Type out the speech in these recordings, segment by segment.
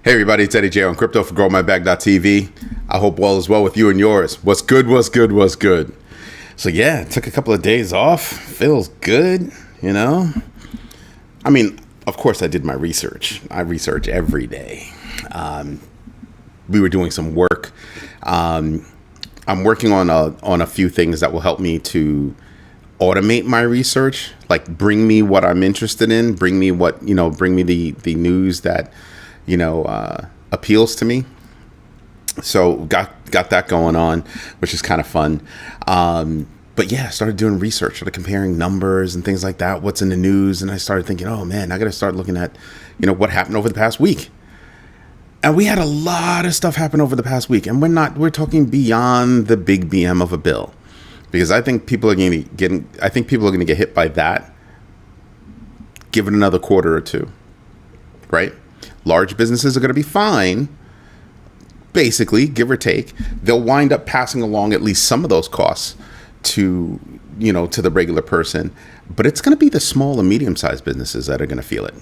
Hey everybody, it's Eddie J on Crypto for GrowMyBag.tv. I hope all is well with you and yours. What's good, what's good, what's good? So yeah, took a couple of days off. Feels good, you know? I mean, of course I did my research. I research every day. We were doing some work. I'm working on a few things that will help me to automate my research, like bring me what I'm interested in, bring me the news that appeals to me. So got that going on, which is kind of fun. But yeah, I started doing research, started comparing numbers and things like that, what's in the news. And I started thinking, oh man, I got to start looking at, what happened over the past week. And we had a lot of stuff happen over the past week. And we're talking beyond the big BM of a bill, because I think people are going to get hit by that. Give it another quarter or two, right? Large businesses are going to be fine, basically, give or take. They'll wind up passing along at least some of those costs to the regular person. But it's going to be the small and medium-sized businesses that are going to feel it.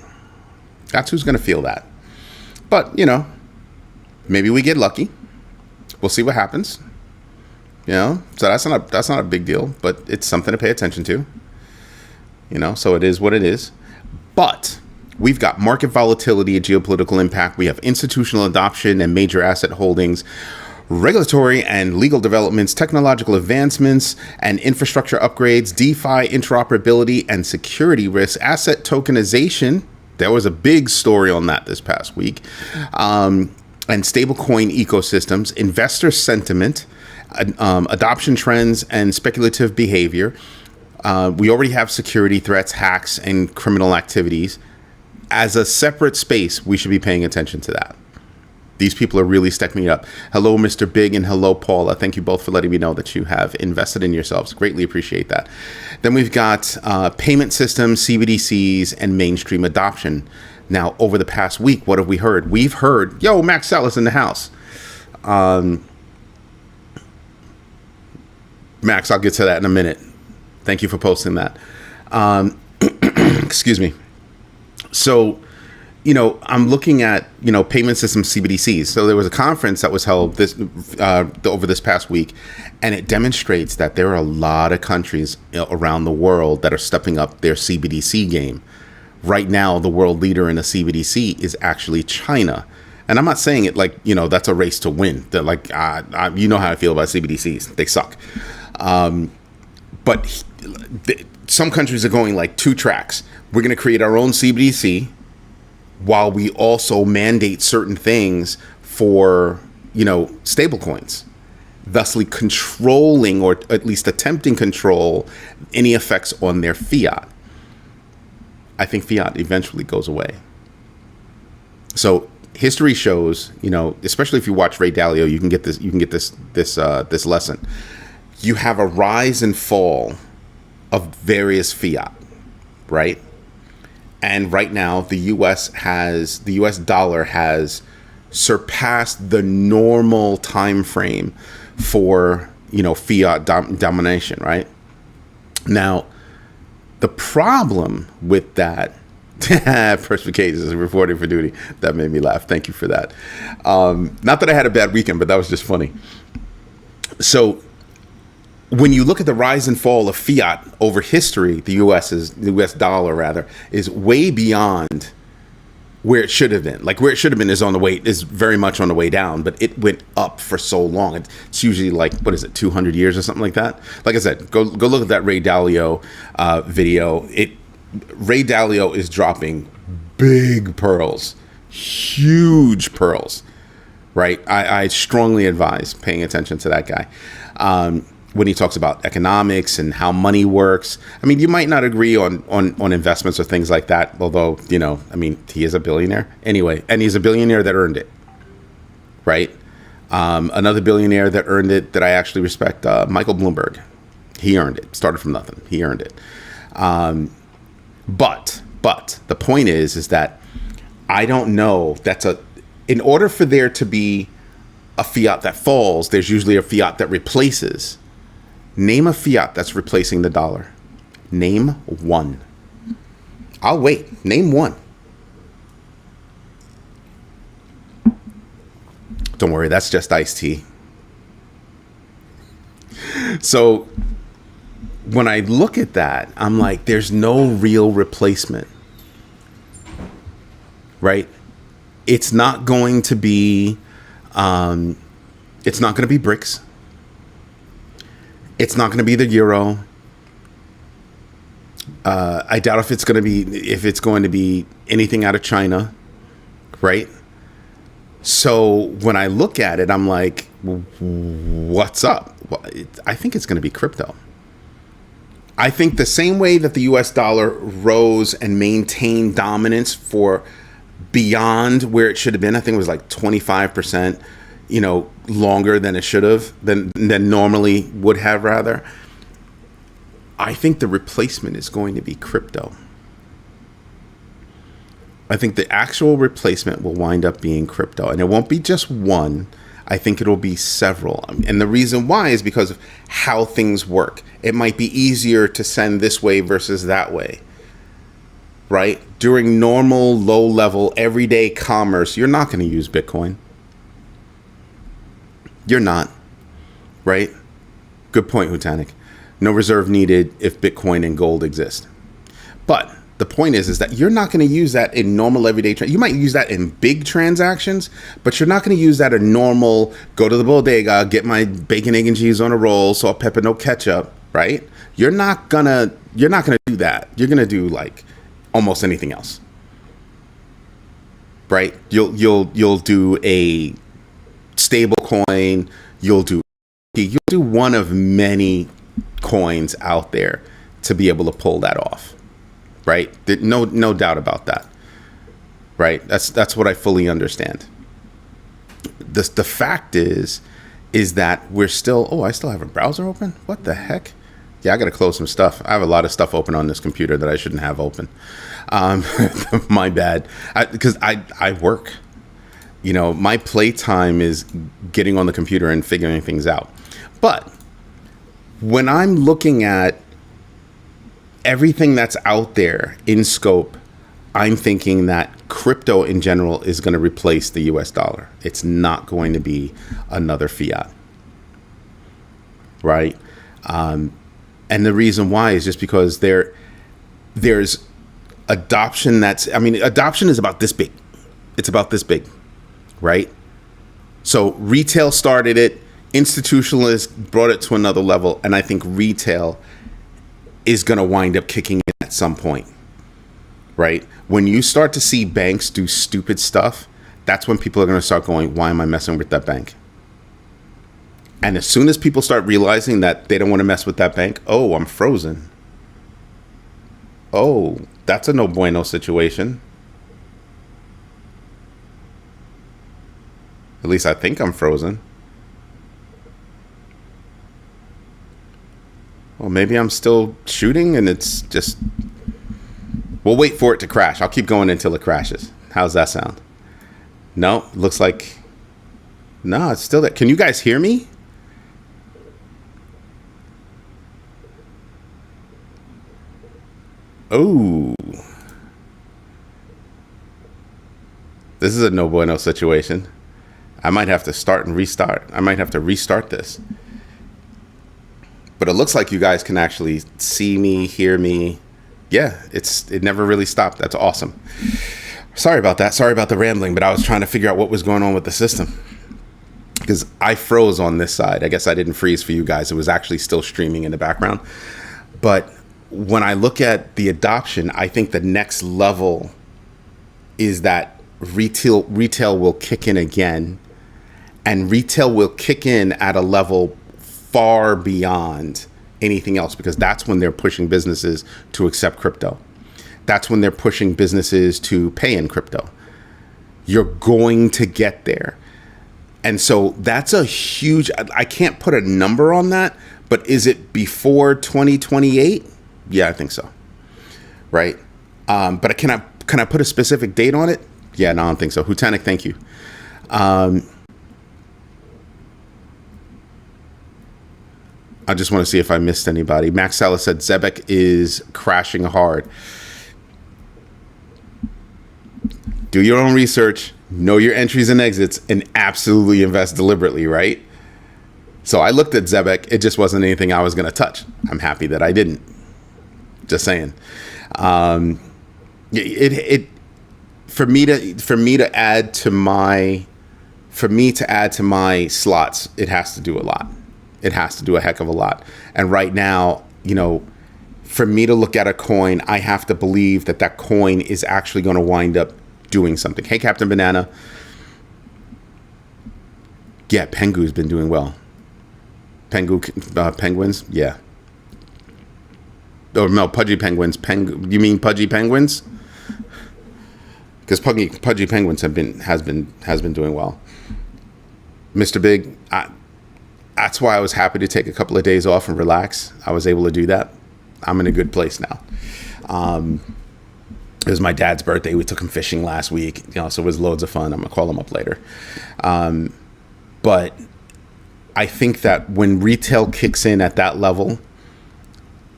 That's who's going to feel that. But, maybe we get lucky. We'll see what happens. So that's not a big deal, but it's something to pay attention to. So it is what it is. But we've got market volatility and geopolitical impact. We have institutional adoption and major asset holdings, regulatory and legal developments, technological advancements and infrastructure upgrades, DeFi, interoperability and security risks, asset tokenization. There was a big story on that this past week. And stablecoin ecosystems, investor sentiment, adoption trends and speculative behavior. We already have security threats, hacks, and criminal activities. As a separate space, we should be paying attention to that. These people are really stepping up. Hello, Mr. Big, and hello, Paula. Thank you both for letting me know that you have invested in yourselves. Greatly appreciate that. Then we've got payment systems, CBDCs, and mainstream adoption. Now, over the past week, what have we heard? We've heard, yo, Max Salas in the house. Max, I'll get to that in a minute. Thank you for posting that. Excuse me. So, I'm looking at, payment system CBDCs. So there was a conference that was held over this past week, and it demonstrates that there are a lot of countries around the world that are stepping up their CBDC game. Right now, the world leader in a CBDC is actually China. And I'm not saying it like, that's a race to win. They're like, you know how I feel about CBDCs. They suck. But some countries are going like two tracks. We're going to create our own CBDC while we also mandate certain things for, stablecoins, thusly controlling, or at least attempting control, any effects on their fiat. I think fiat eventually goes away. So history shows, especially if you watch Ray Dalio, you can get this lesson. You have a rise and fall of various fiat, right? And right now, the U.S. dollar has surpassed the normal time frame for, fiat domination, right? Now, the problem with that, Perspicacious is reporting for duty. That made me laugh. Thank you for that. Not that I had a bad weekend, but that was just funny. So when you look at the rise and fall of fiat over history, the U.S. dollar rather, is way beyond where it should have been. Like where it should have been is very much on the way down, but it went up for so long. It's usually like, 200 years or something like that. Like I said, go look at that Ray Dalio video. Ray Dalio is dropping big pearls, huge pearls, right? I strongly advise paying attention to that guy. When he talks about economics and how money works. I mean, you might not agree on investments or things like that, although, he is a billionaire anyway, and he's a billionaire that earned it, right? Another billionaire that earned it that I actually respect, Michael Bloomberg. He earned it, started from nothing. He earned it. But the point is that I don't know, in order for there to be a fiat that falls, there's usually a fiat that replaces. Name a fiat that's replacing the dollar. Name one. I'll wait. Name one. Don't worry, that's just iced tea. So when I look at that, I'm like, there's no real replacement, right? It's not going to be, it's not going to be BRICS. It's not going to be the euro. I doubt if it's going to be anything out of China, right? So when I look at it, I'm like, what's up? Well, I think it's going to be crypto. I think the same way that the US dollar rose and maintained dominance for beyond where it should have been, I think it was like 25%, longer than it should have, than normally would have, rather. I think the replacement is going to be crypto. I think the actual replacement will wind up being crypto, and it won't be just one. I think it'll be several. And the reason why is because of how things work. It might be easier to send this way versus that way, right? During normal, low-level, everyday commerce, you're not going to use Bitcoin. You're not, right? Good point, Hutanic. No reserve needed if Bitcoin and gold exist. But the point is that you're not going to use that in normal everyday. You might use that in big transactions, but you're not going to use that in normal, go to the bodega, get my bacon, egg, and cheese on a roll, salt, pepper, no ketchup, right? You're not gonna do that. You're gonna do like almost anything else, right? You'll do a stable coin. You'll do one of many coins out there to be able to pull that off, right? No doubt about that, right? That's what I fully understand. The fact is that we're still, I still have a browser open? What the heck? Yeah, I got to close some stuff. I have a lot of stuff open on this computer that I shouldn't have open. My bad. Because I work. My playtime is getting on the computer and figuring things out. But when I'm looking at everything that's out there in scope, I'm thinking that crypto in general is going to replace the US dollar. It's not going to be another fiat, right? And the reason why is just because there's adoption adoption is about this big. It's about this big, right? So retail started it, institutionalists brought it to another level, and I think retail is going to wind up kicking in at some point, right? When you start to see banks do stupid stuff, that's when people are going to start going, why am I messing with that bank? And as soon as people start realizing that they don't want to mess with that bank, oh, I'm frozen. Oh, that's a no bueno situation. At least I think I'm frozen. Well, maybe I'm still shooting and it's just... We'll wait for it to crash. I'll keep going until it crashes. How's that sound? No, looks like... No, it's still there. Can you guys hear me? Oh. This is a no bueno situation. I might have to start and restart. I might have to restart this. But it looks like you guys can actually see me, hear me. Yeah, it never really stopped. That's awesome. Sorry about that. Sorry about the rambling, but I was trying to figure out what was going on with the system. Because I froze on this side. I guess I didn't freeze for you guys. It was actually still streaming in the background. But when I look at the adoption, I think the next level is that retail will kick in again, and retail will kick in at a level far beyond anything else, because that's when they're pushing businesses to accept crypto. That's when they're pushing businesses to pay in crypto. You're going to get there. And so that's a huge, I can't put a number on that, but is it before 2028? Yeah, I think so. Right. But can I put a specific date on it? Yeah, no, I don't think so. Hutanic, thank you. I just want to see if I missed anybody. Max Salas said Zebek is crashing hard. do your own research, know your entries and exits, and absolutely invest deliberately, right? So I looked at Zebek. It just wasn't anything I was going to touch. I'm happy that I didn't. Just saying. For me to add to my slots, it has to do a lot. It has to do a heck of a lot. And right now, for me to look at a coin, I have to believe that that coin is actually going to wind up doing something. Hey, Captain Banana. Yeah, Pengu's been doing well. Penguins? Yeah. Oh, no, Pudgy Penguins. You mean Pudgy Penguins? Because Pudgy Penguins has been doing well. Mr. Big, that's why I was happy to take a couple of days off and relax. I was able to do that. I'm in a good place now. It was my dad's birthday. We took him fishing last week, so it was loads of fun. I'm gonna call him up later. But I think that when retail kicks in at that level,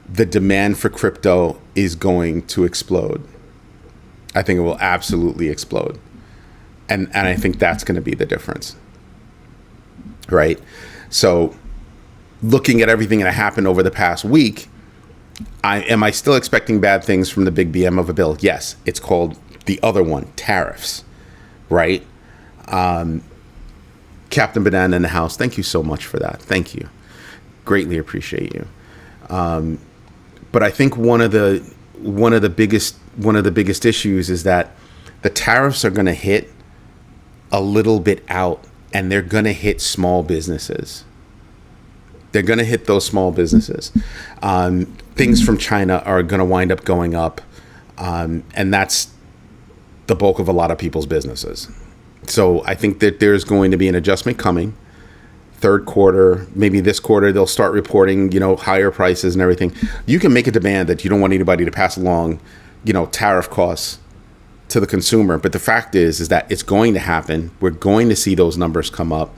the demand for crypto is going to explode. I think it will absolutely explode. And I think that's going to be the difference. Right? So looking at everything that happened over the past week, am I still expecting bad things from the big BM of a bill? Yes. It's called the other one, tariffs. Right? Captain Banana in the house, thank you so much for that. Thank you. Greatly appreciate you. But I think one of the biggest issues is that the tariffs are going to hit a little bit out, and they're going to hit small businesses. They're going to hit those small businesses. Things from China are going to wind up going up, and that's the bulk of a lot of people's businesses. So I think that there's going to be an adjustment coming. Third quarter, maybe this quarter, they'll start reporting, higher prices and everything. You can make a demand that you don't want anybody to pass along, tariff costs to the consumer. But the fact is that it's going to happen. We're going to see those numbers come up.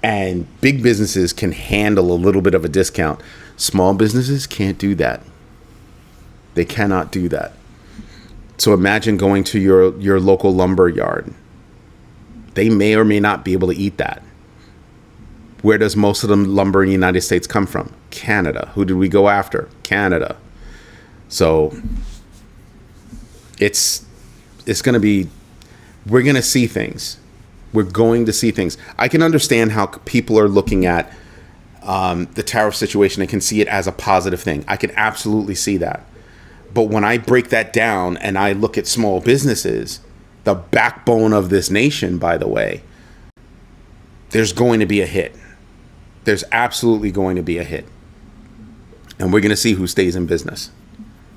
And big businesses can handle a little bit of a discount. Small businesses can't do that. They cannot do that. So imagine going to your local lumber yard. They may or may not be able to eat that. Where does most of the lumber in the United States come from? Canada. Who did we go after? Canada. So it's going to be, we're going to see things. We're going to see things. I can understand how people are looking at the tariff situation and can see it as a positive thing. I can absolutely see that. But when I break that down and I look at small businesses, the backbone of this nation, by the way, there's going to be a hit. There's absolutely going to be a hit. And we're going to see who stays in business.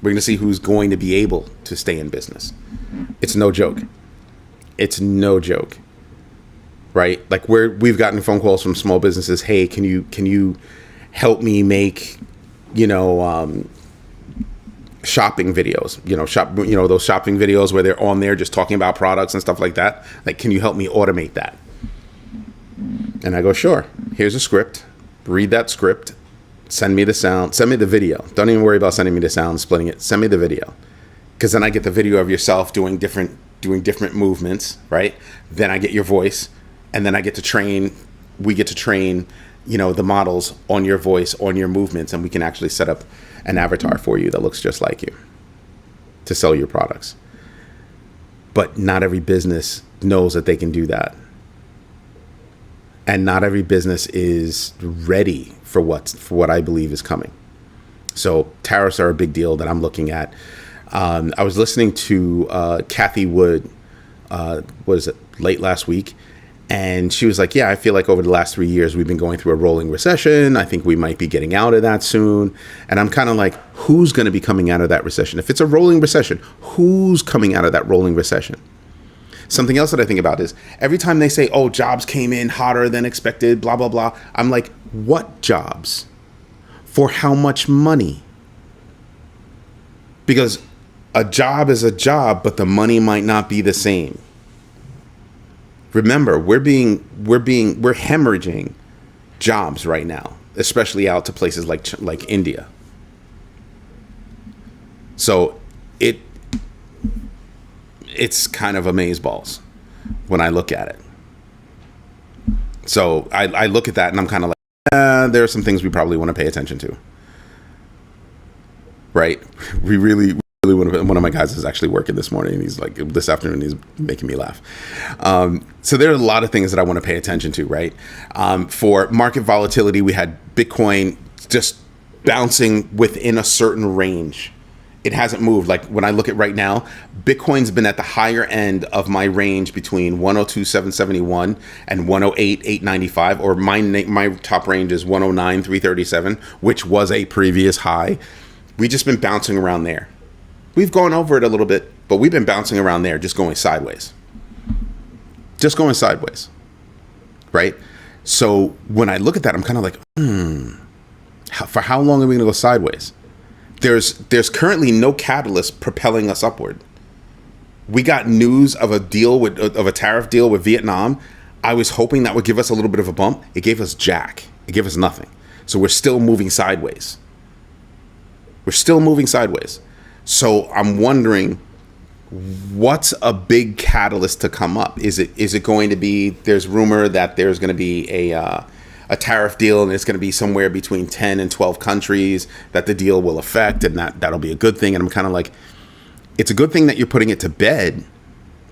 We're going to see who's going to be able to stay in business. It's no joke. It's no joke. Right? Like we've gotten phone calls from small businesses. Hey, can you help me make, shopping videos, those shopping videos where they're on there just talking about products and stuff like that. Like, can you help me automate that? And I go, sure. Here's a script. Read that script. Send me the sound. Send me the video. Don't even worry about sending me the sound, splitting it. Send me the video. Because then I get the video of yourself doing different movements, right? Then I get your voice. And then we get to train, the models on your voice, on your movements. And we can actually set up an avatar for you that looks just like you to sell your products. But not every business knows that they can do that. And not every business is ready for what I believe is coming. So tariffs are a big deal that I'm looking at. I was listening to Kathy Wood, late last week, and she was like, yeah, I feel like over the last 3 years, we've been going through a rolling recession. I think we might be getting out of that soon. And I'm kind of like, who's going to be coming out of that recession? If it's a rolling recession, who's coming out of that rolling recession? Something else that I think about is every time they say, oh, jobs came in hotter than expected, blah, blah, blah. I'm like, what jobs? For how much money? Because a job is a job, but the money might not be the same. Remember, we're hemorrhaging jobs right now, especially out to places like India. it's kind of amazeballs when I look at it. So I look at that and I'm kind of like, there are some things we probably want to pay attention to. Right? We really want to. One of my guys is actually working this morning, and he's like, this afternoon, he's making me laugh. So there are a lot of things that I want to pay attention to, right? For market volatility, we had Bitcoin just bouncing within a certain range. It hasn't moved. Like when I look at right now, Bitcoin's been at the higher end of my range between 102,771 and 108,895, or my top range is 109,337, which was a previous high. We've just been bouncing around there. We've gone over it a little bit, but we've been bouncing around there, just going sideways. Just going sideways, right? So when I look at that, I'm kind of like, for how long are we going to go sideways? There's currently no catalyst propelling us upward. We got news of a tariff deal with Vietnam. I was hoping that would give us a little bit of a bump. It gave us jack. It gave us nothing. So we're still moving sideways. We're still moving sideways. So I'm wondering, what's a big catalyst to come up? Is it going to be, there's rumor that there's going to be a tariff deal, and it's going to be somewhere between 10 and 12 countries that the deal will affect, and that'll be a good thing. And I'm kind of like, it's a good thing that you're putting it to bed,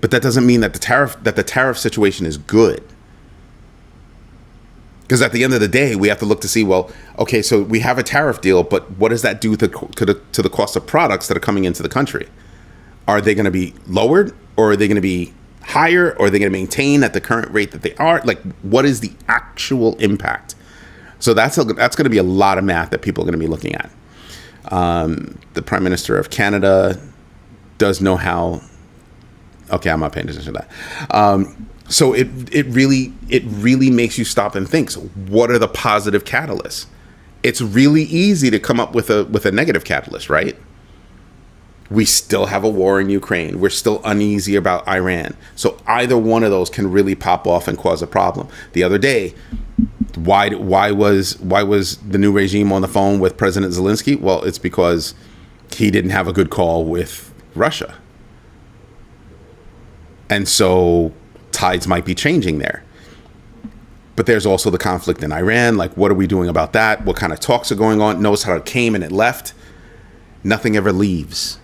but that doesn't mean that the tariff situation is good. Because at the end of the day, we have to look to see, well, okay, so we have a tariff deal, but what does that do to the cost of products that are coming into the country? Are they going to be lowered, or are they going to be higher, or are they going to maintain at the current rate that they are? Like, what is the actual impact? So that's going to be a lot of math that people are going to be looking at. The Prime Minister of Canada does know how. Okay, I'm not paying attention to that. So it really makes you stop and think. So what are the positive catalysts? It's really easy to come up with a negative catalyst, right? We still have a war in Ukraine. We're still uneasy about Iran. So either one of those can really pop off and cause a problem. The other day, why was the new regime on the phone with President Zelensky? Well, it's because he didn't have a good call with Russia. And so tides might be changing there. But there's also the conflict in Iran. Like, what are we doing about that? What kind of talks are going on? Notice how it came and it left. Nothing ever leaves.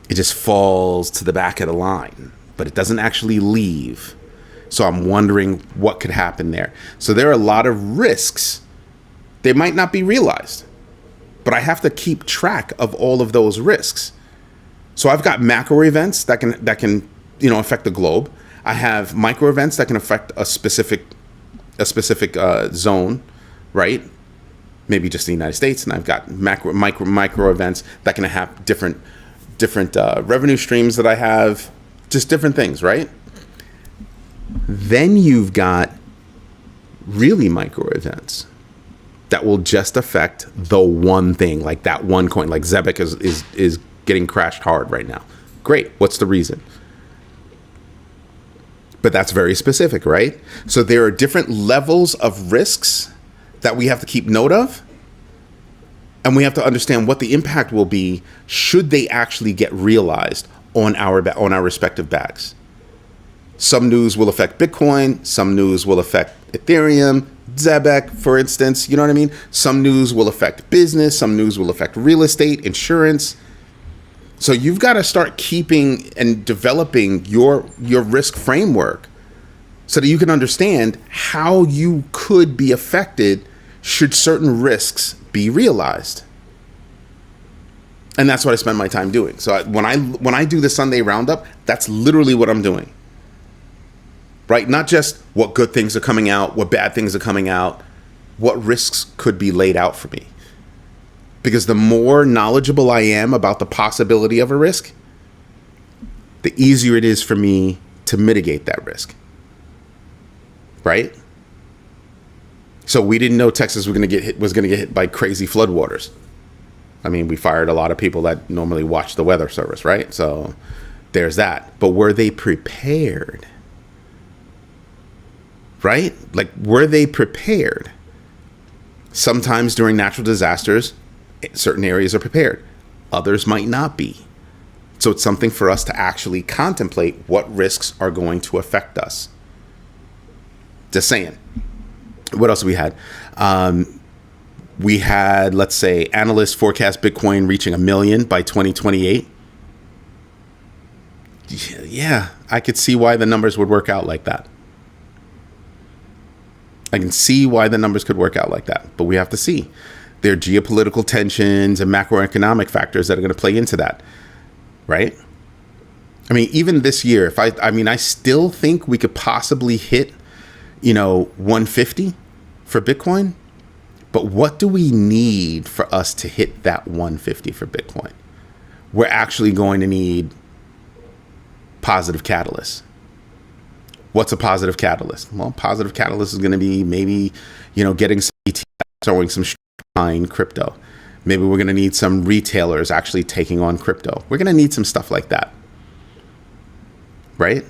It just falls to the back of the line, but it doesn't actually leave. So I'm wondering what could happen there. So there are a lot of risks. They might not be realized, but I have to keep track of all of those risks. So I've got macro events that can affect the globe. I have micro events that can affect a specific zone, right? Maybe just the United States, and I've got micro events that can have different revenue streams that I have, just different things, right? Then you've got really micro events that will just affect the one thing, like that one coin, like Zebek is getting crashed hard right now. Great. What's the reason? But that's very specific, right? So there are different levels of risks that we have to keep note of. And we have to understand what the impact will be should they actually get realized on our respective bags. Some news will affect Bitcoin. Some news will affect Ethereum, Zebek, for instance. You know what I mean? Some news will affect business. Some news will affect real estate, insurance. So you've got to start keeping and developing your risk framework so that you can understand how you could be affected should certain risks be realized. And that's what I spend my time doing. So when I do the Sunday Roundup, that's literally what I'm doing. Right? Not just what good things are coming out, what bad things are coming out, what risks could be laid out for me. Because the more knowledgeable I am about the possibility of a risk, the easier it is for me to mitigate that risk. Right? So we didn't know Texas was going to get hit by crazy floodwaters. I mean, we fired a lot of people that normally watch the weather service, right? So there's that. But were they prepared? Right? Like, were they prepared? Sometimes during natural disasters, certain areas are prepared. Others might not be. So it's something for us to actually contemplate what risks are going to affect us. Just saying. What else we had? We had, let's say, analysts forecast Bitcoin reaching 1 million by 2028. Yeah, I could see why the numbers would work out like that. I can see why the numbers could work out like that, but we have to see. There are geopolitical tensions and macroeconomic factors that are going to play into that, right? I mean, even this year, I still think we could possibly hit, 150 for Bitcoin. But what do we need for us to hit that 150 for Bitcoin? We're actually going to need positive catalysts. What's a positive catalyst? Well, positive catalyst is going to be maybe, getting some ETFs, throwing some behind crypto. Maybe we're going to need some retailers actually taking on crypto. We're going to need some stuff like that, right?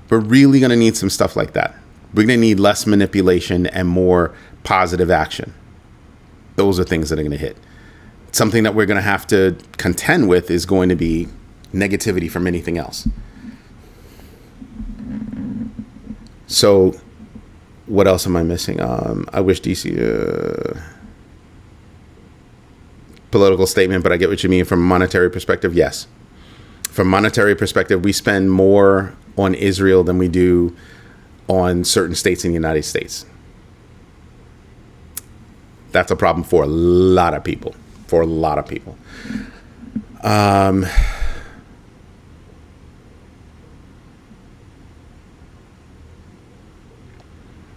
We're really going to need some stuff like that. We're going to need less manipulation and more positive action. Those are things that are going to hit. Something that we're going to have to contend with is going to be negativity from anything else. So what else am I missing? I wish DC political statement, but I get what you mean from a monetary perspective. Yes. From a monetary perspective, we spend more on Israel than we do on certain states in the United States. That's a problem for a lot of people.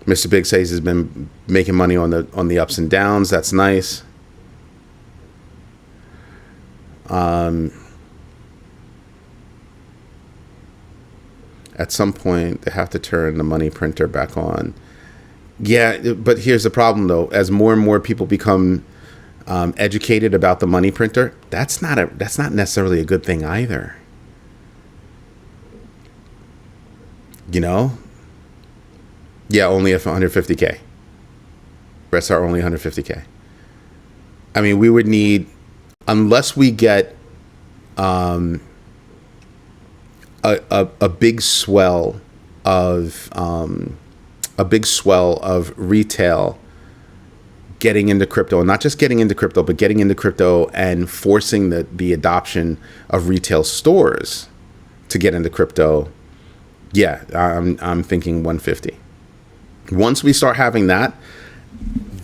Mr. Big says he's been making money on the ups and downs. That's nice. At some point, they have to turn the money printer back on. Yeah, but here's the problem, though. As more and more people become educated about the money printer, that's not necessarily a good thing either. Yeah, only if 150K. Rest are only 150K. I mean, we would need, unless we get a big swell of retail getting into crypto, and not just getting into crypto, but getting into crypto and forcing the adoption of retail stores to get into crypto. Yeah, I'm thinking 150. Once we start having that,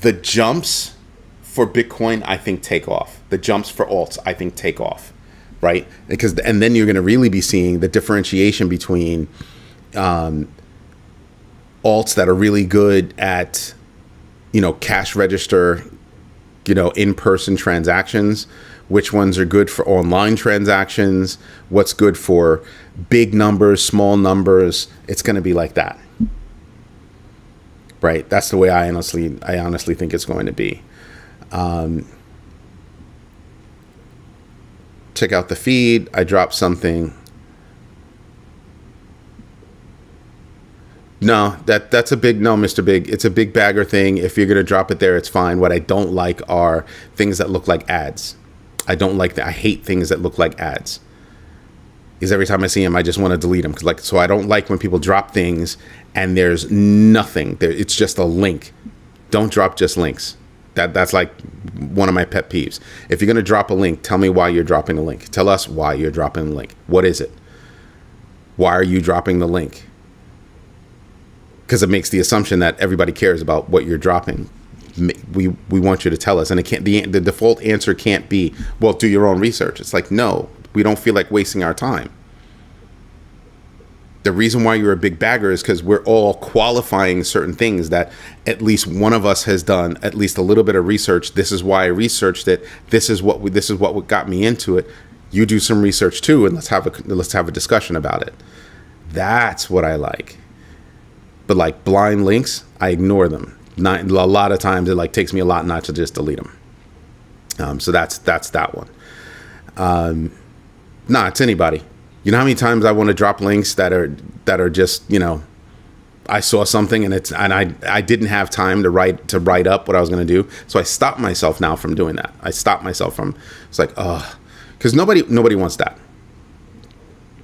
the jumps for Bitcoin, I think, take off. The jumps for alts, I think, take off, right? And then you're going to really be seeing the differentiation between alts that are really good at, cash register, in-person transactions, which ones are good for online transactions, what's good for big numbers, small numbers. It's going to be like that. Right, that's the way I honestly think it's going to be. Check out the feed. I dropped something. No, that's a big no, Mr. Big. It's a big bagger thing. If you're gonna drop it there, it's fine. What I don't like are things that look like ads. I don't like that. I hate things that look like ads. Because every time I see them, I just want to delete them. So I don't like when people drop things and there's nothing there. It's just a link. Don't drop just links. That's like one of my pet peeves. If you're going to drop a link, tell me why you're dropping a link. Tell us why you're dropping the link. What is it? Why are you dropping the link? Because it makes the assumption that everybody cares about what you're dropping. We want you to tell us, and it can't. The default answer can't be, well, do your own research. It's like, no. We don't feel like wasting our time. The reason why you're a big bagger is because we're all qualifying certain things that at least one of us has done at least a little bit of research. This is why I researched it. This is what got me into it. You do some research too, and let's have a discussion about it. That's what I like. But like blind links, I ignore them. A lot of times it takes me a lot not to just delete them. So that's that one. It's anybody. You know how many times I want to drop links that are just, I saw something and I didn't have time to write up what I was going to do. So I stopped myself now from doing that. It's like, because nobody wants that.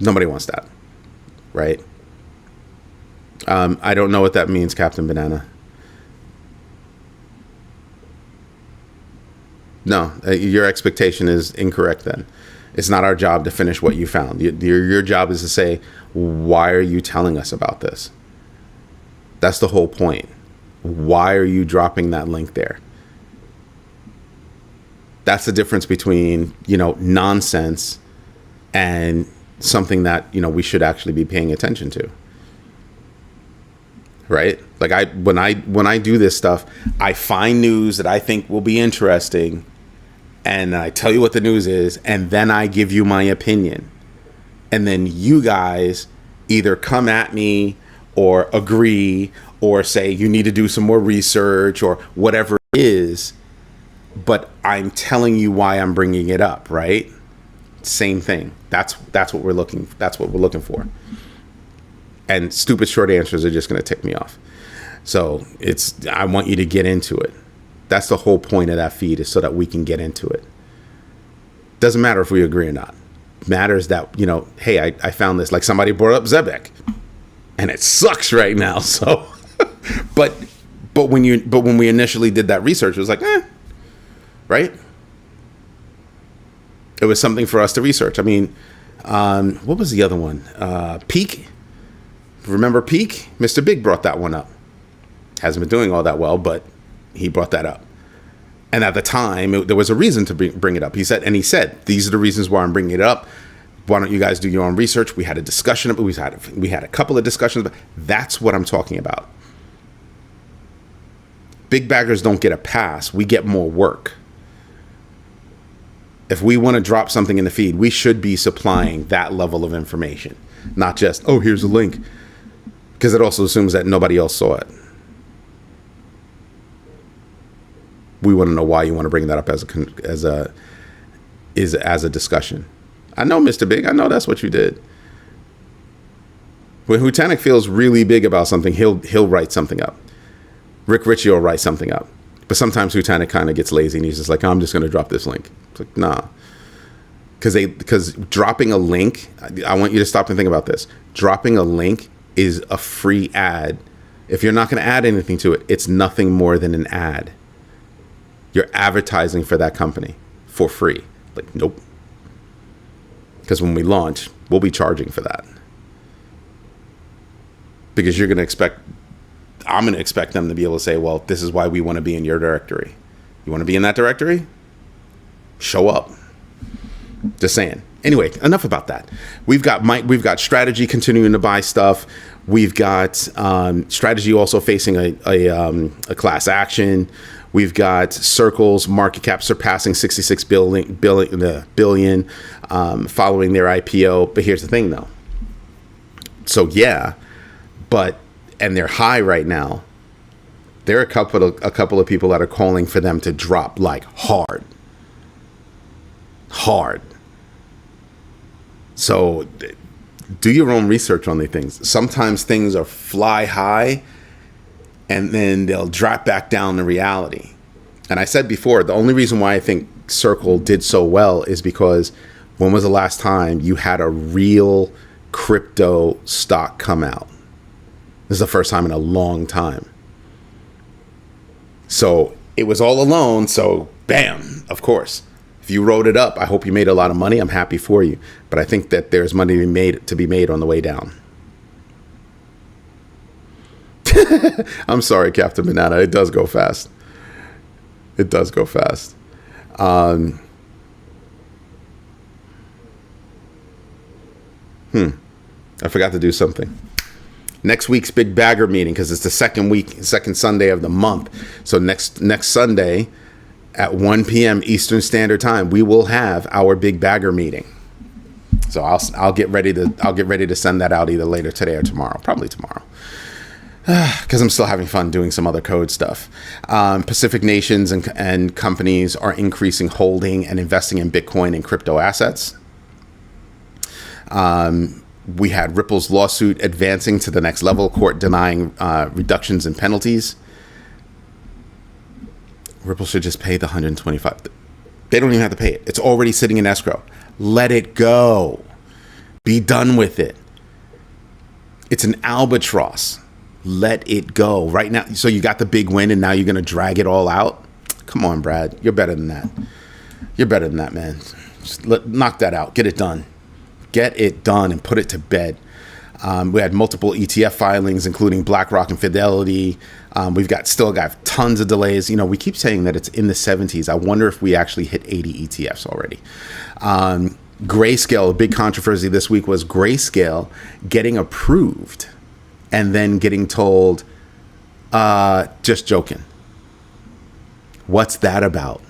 Nobody wants that, right? I don't know what that means, Captain Banana. No, your expectation is incorrect then. It's not our job to finish what you found. Your job is to say, why are you telling us about this? That's the whole point. Why are you dropping that link there? That's the difference between, nonsense and something that, we should actually be paying attention to. Right? Like when I do this stuff, I find news that I think will be interesting, and I tell you what the news is, and then I give you my opinion. And then you guys either come at me or agree or say you need to do some more research or whatever it is, but I'm telling you why I'm bringing it up, right? Same thing. That's what we're looking for. And stupid short answers are just going to tick me off. So I want you to get into it. That's the whole point of that feed, is so that we can get into it. Doesn't matter if we agree or not. Matters that, hey, I found this. Like somebody brought up Zebek, and it sucks right now. So, but when we initially did that research, it was like, right? It was something for us to research. I mean, what was the other one? Peak. Remember Peak? Mr. Big brought that one up. Hasn't been doing all that well, but he brought that up. And at the time, there was a reason to bring it up. He said, these are the reasons why I'm bringing it up. Why don't you guys do your own research? We had a discussion. We had a couple of discussions. But that's what I'm talking about. Big baggers don't get a pass. We get more work. If we want to drop something in the feed, we should be supplying that level of information. Not just, here's a link. Because it also assumes that nobody else saw it. We want to know why you want to bring that up as a discussion. I know, Mr. Big. I know that's what you did. When Hutanic feels really big about something, he'll write something up. Rick Ritchie will write something up. But sometimes Hutanic kind of gets lazy and he's just like, I'm just going to drop this link. It's like, nah. Because dropping a link, I want you to stop and think about this. Dropping a link is a free ad. If you're not going to add anything to it, it's nothing more than an ad. You're advertising for that company for free. Like, nope. Because when we launch, we'll be charging for that. Because I'm going to expect them to be able to say, well, this is why we want to be in your directory. You want to be in that directory? Show up. Just saying. Anyway, enough about that. We've got Strategy continuing to buy stuff. We've got Strategy also facing a class action. We've got Circle's market cap surpassing 66 billion following their IPO. But here's the thing, though. So yeah, and they're high right now. There are a couple of people that are calling for them to drop like hard. So do your own research on these things. Sometimes things are fly high and then they'll drop back down to reality. And I said before, the only reason why I think Circle did so well is because when was the last time you had a real crypto stock come out? This is the first time in a long time. So it was all alone. So bam, of course. If you wrote it up, I hope you made a lot of money. I'm happy for you. But I think that there's money to be made on the way down. I'm sorry, Captain Banana. It does go fast. I forgot to do something. Next week's Big Bagger meeting, because it's the second Sunday of the month. So next Sunday at 1 p.m. Eastern Standard Time, we will have our Big Bagger meeting. So I'll get ready to send that out either later today or tomorrow. Probably tomorrow. Because I'm still having fun doing some other code stuff. Pacific nations and companies are increasing holding and investing in Bitcoin and crypto assets. We had Ripple's lawsuit advancing to the next level, court denying reductions in penalties. Ripple should just pay the $125. They don't even have to pay it. It's already sitting in escrow. Let it go. Be done with it. It's an albatross. Let it go right now. So you got the big win and now you're going to drag it all out. Come on, Brad. You're better than that. You're better than that, man. Just knock that out. Get it done. Get it done and put it to bed. We had multiple ETF filings, including BlackRock and Fidelity. We've still got tons of delays. You know, we keep saying that it's in the 70s. I wonder if we actually hit 80 ETFs already. Grayscale, a big controversy this week was Grayscale getting approved and then getting told, just joking. What's that about?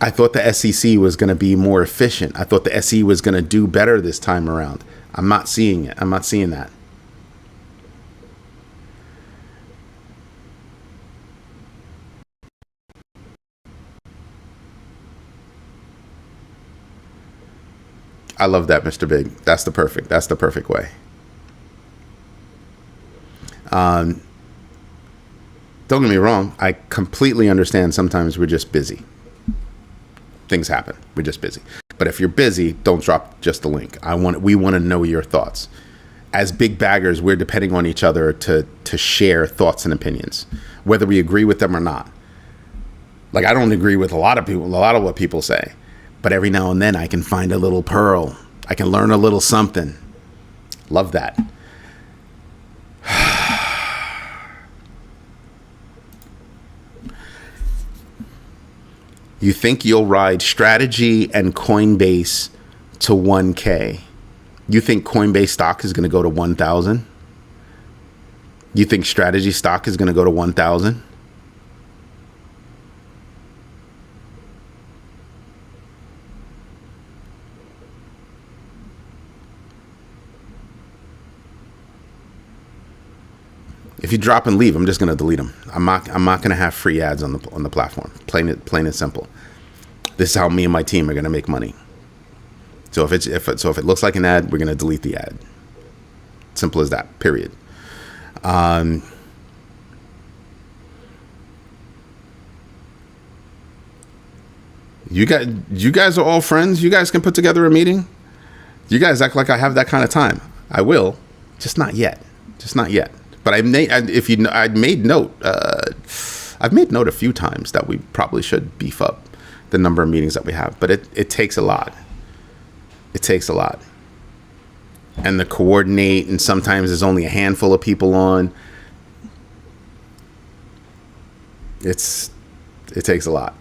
I thought the SEC was going to be more efficient. I thought the SEC was going to do better this time around. I'm not seeing it. I'm not seeing that. I love that, Mr. Big. That's the perfect way. Don't get me wrong. I completely understand sometimes we're just busy. Things happen. We're just busy. But if you're busy, don't drop just the link. We want to know your thoughts. As big baggers, we're depending on each other to share thoughts and opinions, whether we agree with them or not. Like, I don't agree with a lot of what people say, but every now and then I can find a little pearl. I can learn a little something. Love that. You think you'll ride Strategy and Coinbase to 1K? You think Coinbase stock is going to go to 1,000? You think Strategy stock is going to go to 1,000? If you drop and leave, I'm just going to delete them. I'm not going to have free ads on the platform. Plain and simple. This is how me and my team are going to make money. So if it looks like an ad, we're going to delete the ad. Simple as that. Period. You guys are all friends. You guys can put together a meeting. You guys act like I have that kind of time. I will, just not yet. Just not yet. But I've made note a few times that we probably should beef up the number of meetings that we have. But it takes a lot. It takes a lot. And to coordinate, and sometimes there's only a handful of people on. It takes a lot.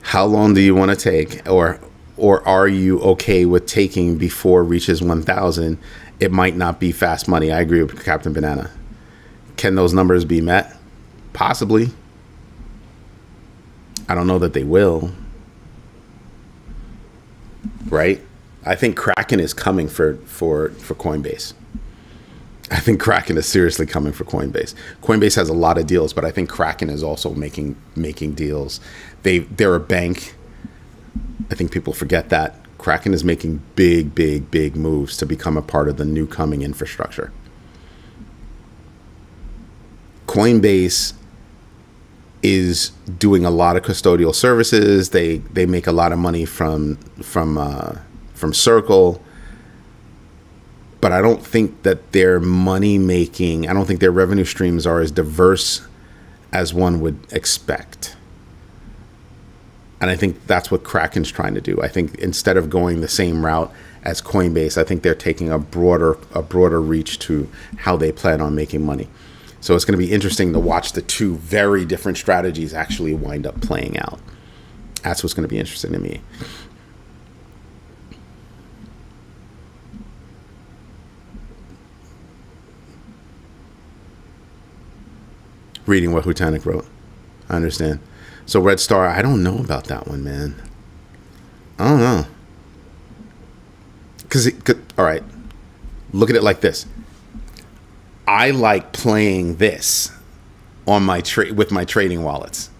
How long do you want to take, or are you okay with taking before it reaches 1,000? It might not be fast money. I agree with Captain Banana. Can those numbers be met? Possibly. I don't know that they will. Right? I think Kraken is coming for Coinbase. I think Kraken is seriously coming for Coinbase. Coinbase has a lot of deals, but I think Kraken is also making deals. They're a bank. I think people forget that. Kraken is making big moves to become a part of the new coming infrastructure. Coinbase is doing a lot of custodial services. They make a lot of money from Circle. But I don't think that their money making, I don't think their revenue streams are as diverse as one would expect. And I think that's what Kraken's trying to do. I think instead of going the same route as Coinbase, I think they're taking a broader reach to how they plan on making money. So it's going to be interesting to watch the two very different strategies actually wind up playing out. That's what's going to be interesting to me. Reading what Hutanik wrote. I understand. So Red Star, I don't know about that one, man. I don't know. All right. Look at it like this. I like playing this on my with my trading wallets.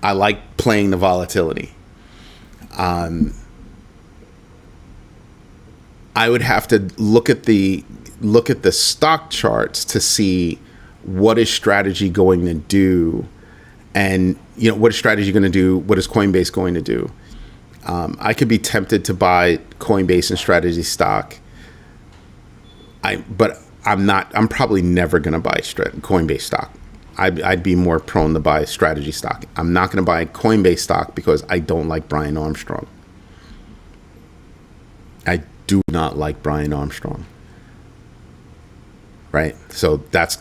I like playing the volatility. I would have to look at the stock charts to see what is strategy going to do, and what is strategy going to do, what is Coinbase going to do. I could be tempted to buy Coinbase and strategy stock. But I'm not. I'm probably never going to buy Coinbase stock. I'd be more prone to buy strategy stock. I'm not going to buy Coinbase stock because I don't like Brian Armstrong. I do not like Brian Armstrong. Right? So that's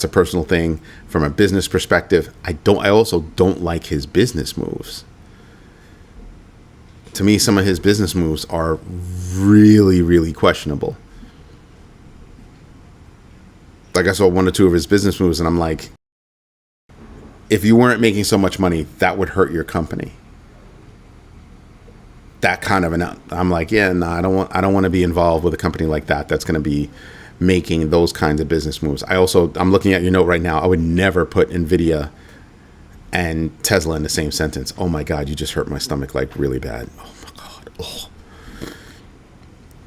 a personal thing. From a business perspective, I also don't like his business moves. To me, some of his business moves are really, really questionable. Like, I saw one or two of his business moves and I'm like, if you weren't making so much money, that would hurt your company. That kind of I'm like, yeah, no, I don't want to be involved with a company like that. That's going to be making those kinds of business moves. I'm looking at your note right now. I would never put Nvidia and Tesla in the same sentence. Oh my God, you just hurt my stomach like really bad. Oh my God. Oh.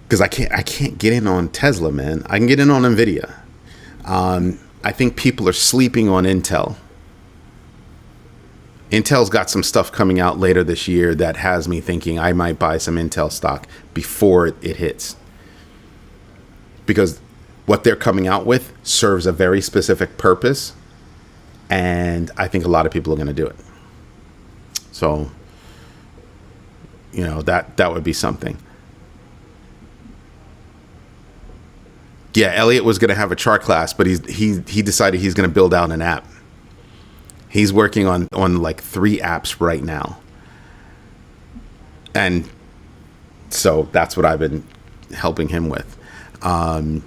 Because I can't get in on Tesla, man. I can get in on Nvidia. I think people are sleeping on Intel. Intel's got some stuff coming out later this year that has me thinking I might buy some Intel stock before it hits. Because what they're coming out with serves a very specific purpose. And I think a lot of people are going to do it. So, that would be something. Yeah, Elliot was going to have a chart class, but he decided he's going to build out an app. He's working on like 3 apps right now. And so that's what I've been helping him with. I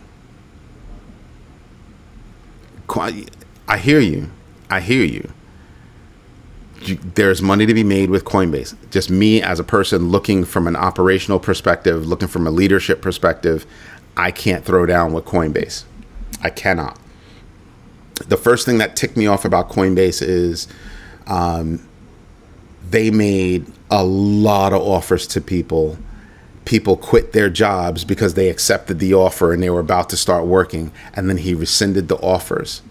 hear you. There's money to be made with Coinbase. Just me as a person looking from an operational perspective, looking from a leadership perspective, I can't throw down with Coinbase. I cannot. The first thing that ticked me off about Coinbase is they made a lot of offers to people. People quit their jobs because they accepted the offer and they were about to start working, and then he rescinded the offers.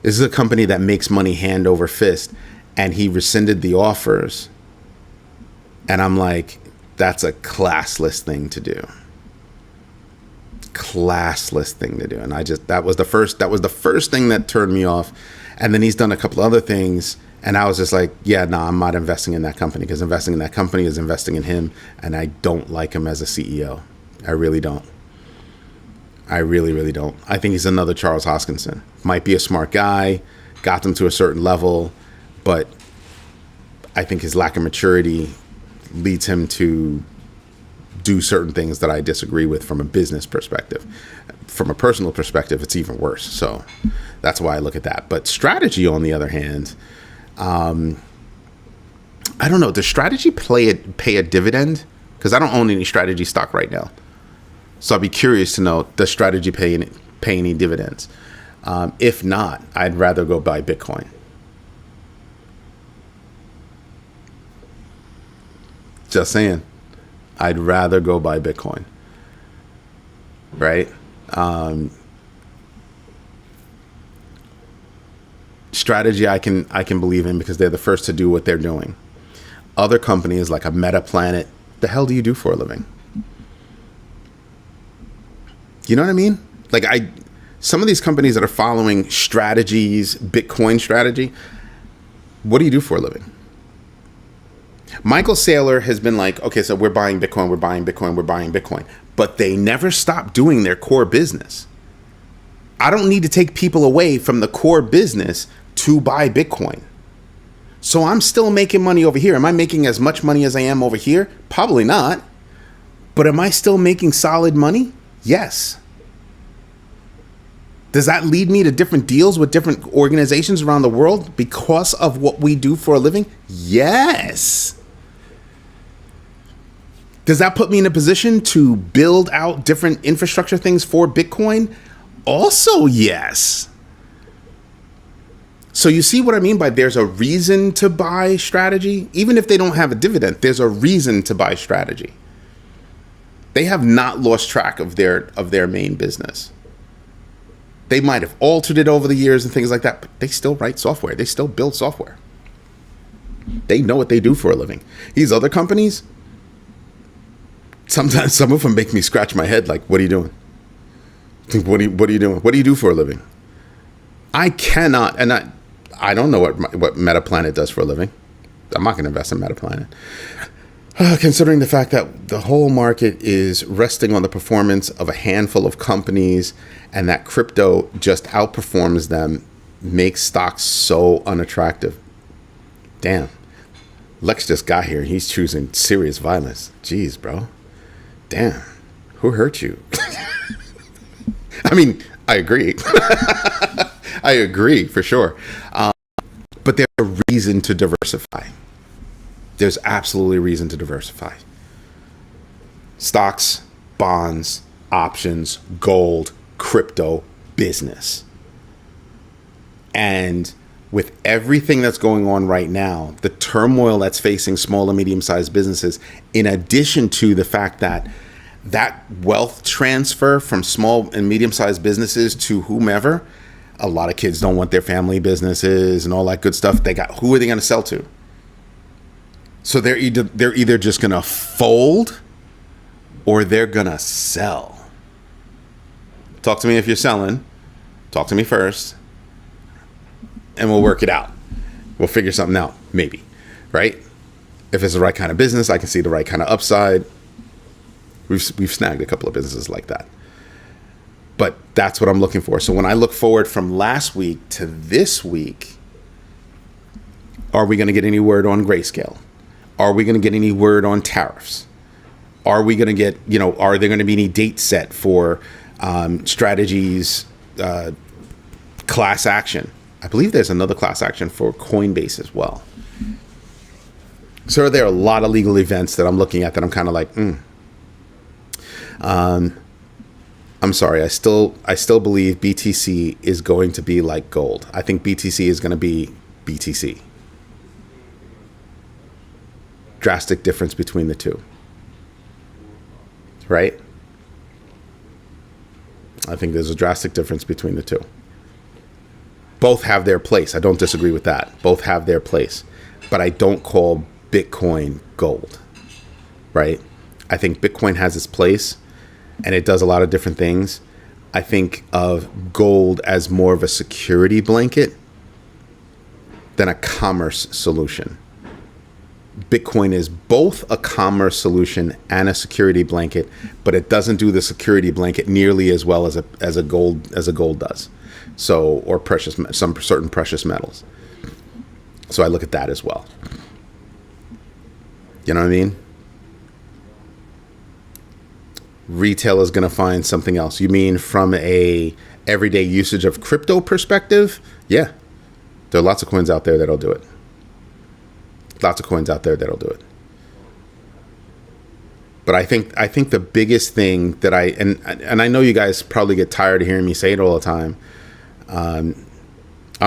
This is a company that makes money hand over fist, and he rescinded the offers. And I'm like, that's a classless thing to do. And that was the first thing that turned me off. And then he's done a couple other things, and I was just like, yeah, no, I'm not investing in that company, because investing in that company is investing in him, and I don't like him as a CEO. I really don't. I really, really don't. I think he's another Charles Hoskinson. Might be a smart guy, got them to a certain level, but I think his lack of maturity leads him to do certain things that I disagree with from a business perspective. From a personal perspective, it's even worse. So that's why I look at that. But strategy, on the other hand, I don't know. Does strategy pay a dividend? Because I don't own any strategy stock right now. So I'd be curious to know, does strategy pay any dividends? If not, I'd rather go buy Bitcoin. Just saying. I'd rather go buy Bitcoin. Right? Strategy I can believe in, because they're the first to do what they're doing. Other companies like a Meta Planet, the hell do you do for a living? You know what I mean? Like, some of these companies that are following strategies, Bitcoin strategy, what do you do for a living? Michael Saylor has been like, okay, so we're buying Bitcoin, we're buying Bitcoin, we're buying Bitcoin. But they never stop doing their core business. I don't need to take people away from the core business to buy Bitcoin. So I'm still making money over here. Am I making as much money as I am over here? Probably not. But am I still making solid money? Yes. Does that lead me to different deals with different organizations around the world because of what we do for a living? Yes. Does that put me in a position to build out different infrastructure things for Bitcoin? Also, yes. So you see what I mean by there's a reason to buy strategy? Even if they don't have a dividend, there's a reason to buy strategy. They have not lost track of their main business. They might have altered it over the years and things like that, but they still write software. They still build software. They know what they do for a living. These other companies, sometimes some of them make me scratch my head like, what are you doing? What are you doing? What do you do for a living? I cannot, and I don't know what Metaplanet does for a living. I'm not going to invest in Metaplanet. Considering the fact that the whole market is resting on the performance of a handful of companies and that crypto just outperforms them, makes stocks so unattractive. Damn. Lex just got here. He's choosing serious violence. Jeez, bro. Damn. Who hurt you? I mean, I agree. I agree for sure. But there's a reason to diversify. There's absolutely a reason to diversify. Stocks, bonds, options, gold, crypto, business. And with everything that's going on right now, the turmoil that's facing small and medium-sized businesses, in addition to the fact that wealth transfer from small and medium-sized businesses to whomever, a lot of kids don't want their family businesses and all that good stuff. Who are they going to sell to? So they're either just going to fold or they're going to sell. Talk to me if you're selling. Talk to me first. And we'll work it out. We'll figure something out, maybe, right? If it's the right kind of business, I can see the right kind of upside. We've snagged a couple of businesses like that. But that's what I'm looking for. So when I look forward from last week to this week, are we going to get any word on Grayscale? Are we going to get any word on tariffs? Are we going to get, are there going to be any dates set for strategies, class action? I believe there's another class action for Coinbase as well. So there are a lot of legal events that I'm looking at that I'm kind of like, I'm sorry. I still believe BTC is going to be like gold. I think BTC is going to be BTC. Drastic difference between the two. Right? I think there's a drastic difference between the two. Both have their place. I don't disagree with that. Both have their place. But I don't call Bitcoin gold. Right? I think Bitcoin has its place and it does a lot of different things. I think of gold as more of a security blanket than a commerce solution. Bitcoin is both a commerce solution and a security blanket, but it doesn't do the security blanket nearly as well as a gold does. So, or some certain precious metals. So I look at that as well. You know what I mean? Retail is going to find something else. You mean from a everyday usage of crypto perspective? Yeah, there are lots of coins out there that'll do it. Lots of coins out there that'll do it. But I think the biggest thing that and I know you guys probably get tired of hearing me say it all the time.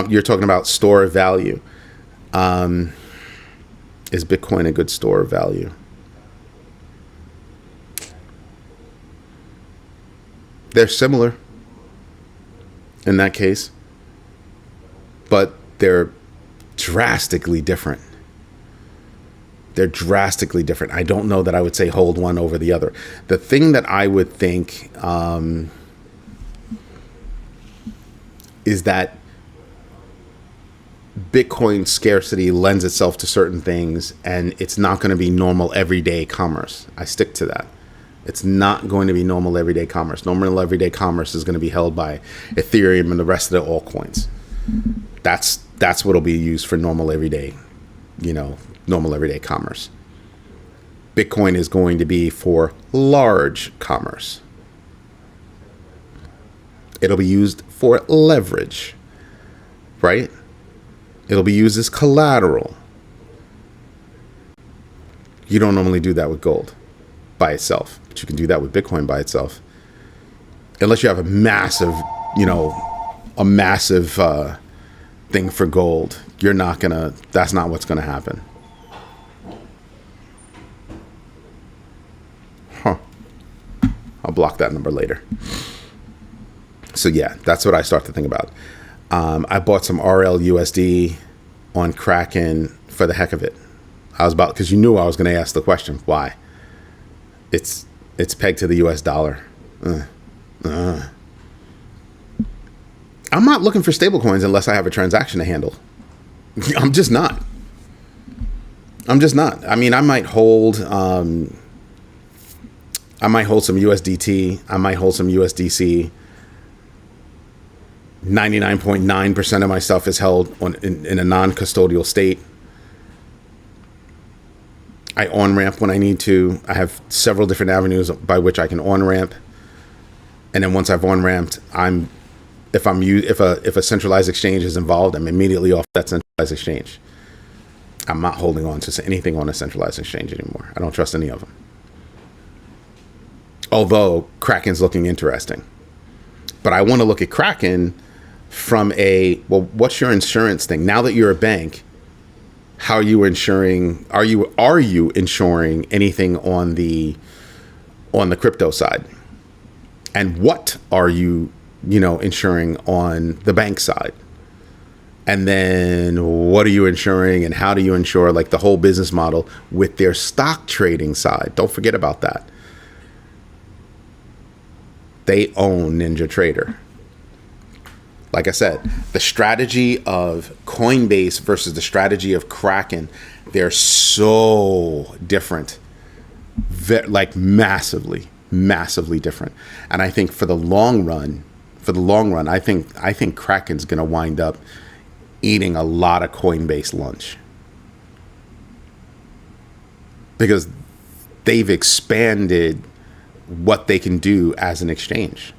You're talking about store of value. Is Bitcoin a good store of value? They're similar in that case, but they're drastically different. They're drastically different. I don't know that I would say hold one over the other. The thing that I would think is that Bitcoin scarcity lends itself to certain things, and it's not going to be normal everyday commerce. I stick to that. It's not going to be normal everyday commerce. Normal everyday commerce is going to be held by Ethereum and the rest of the altcoins. That's what'll be used for normal everyday commerce. Bitcoin is going to be for large commerce. It'll be used for leverage, right? It'll be used as collateral. You don't normally do that with gold by itself, but you can do that with Bitcoin by itself. Unless you have a massive thing for gold, that's not what's gonna happen. block that number later. So yeah, that's what I start to think about. I bought some RLUSD on Kraken for the heck of it. I was about, because you knew I was going to ask the question, why? It's pegged to the US dollar. I'm not looking for stablecoins unless I have a transaction to handle. I'm just not. I mean, I might hold some USDT. I might hold some USDC. 99.9% of my stuff is held in a non-custodial state. I on-ramp when I need to. I have several different avenues by which I can on-ramp. And then once I've on-ramped, if a centralized exchange is involved, I'm immediately off that centralized exchange. I'm not holding on to anything on a centralized exchange anymore. I don't trust any of them. Although Kraken's looking interesting. But I want to look at Kraken from what's your insurance thing? Now that you're a bank, how are you insuring? Are you insuring anything on the crypto side? And what are you insuring on the bank side? And then what are you insuring, and how do you insure, like, the whole business model with their stock trading side? Don't forget about that. They own NinjaTrader. Like I said, the strategy of Coinbase versus the strategy of Kraken, they're so different. Like massively different. And I think for the long run, I think Kraken's going to wind up eating a lot of Coinbase lunch. Because they've expanded what they can do as an exchange.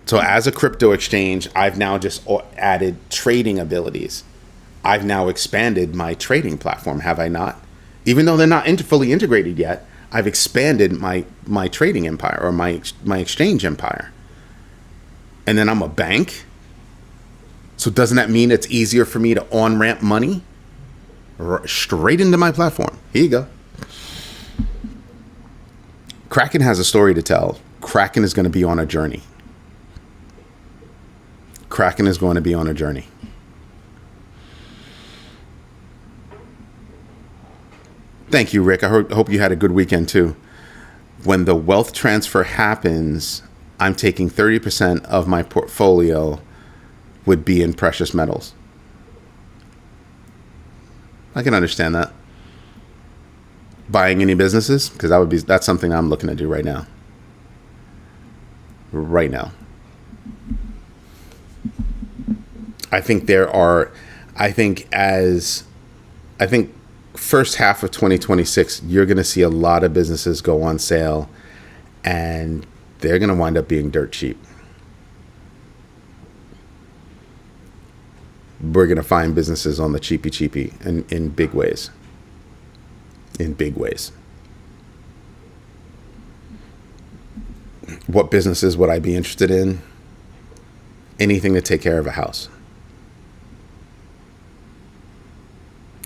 So as a crypto exchange, I've now just added trading abilities. I've now expanded my trading platform, have I not? Even though they're not fully integrated yet, I've expanded my trading empire, or my exchange empire. And then I'm a bank. So doesn't that mean it's easier for me to on-ramp money straight into my platform? Here you go. Kraken has a story to tell. Kraken is going to be on a journey. Thank you, Rick. I hope you had a good weekend too. When the wealth transfer happens, I'm taking 30% of my portfolio would be in precious metals. I can understand that. Buying any businesses? Because that's something I'm looking to do right now. I think first half of 2026, you're going to see a lot of businesses go on sale, and they're going to wind up being dirt cheap. We're going to find businesses on the cheapy and in big ways. What businesses would I be interested in? Anything to take care of a house.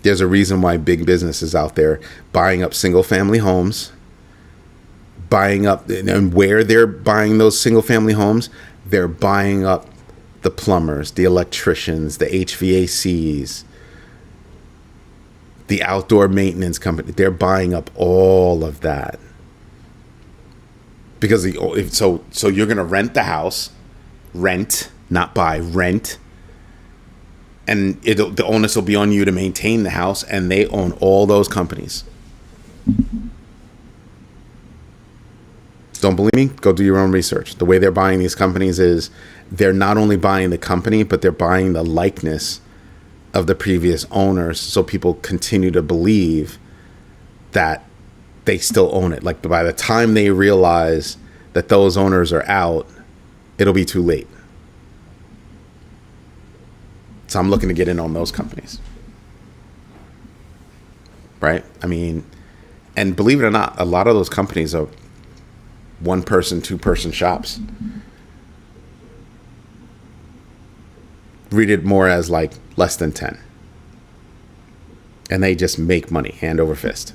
There's a reason why big businesses out there buying up single family homes, and where they're buying those single family homes, they're buying up the plumbers, the electricians, the HVACs, the outdoor maintenance company. They're buying up all of that. Because so you're going to rent the house, not buy, rent. And the onus will be on you to maintain the house, and they own all those companies. Don't believe me? Go do your own research. The way they're buying these companies is they're not only buying the company, but they're buying the likeness of the previous owners, so people continue to believe that they still own it. Like, by the time they realize that those owners are out, it'll be too late. So I'm looking to get in on those companies. Right? I mean, and believe it or not, a lot of those companies are one-person, two-person shops. Read it more as like less than 10. And they just make money, hand over fist.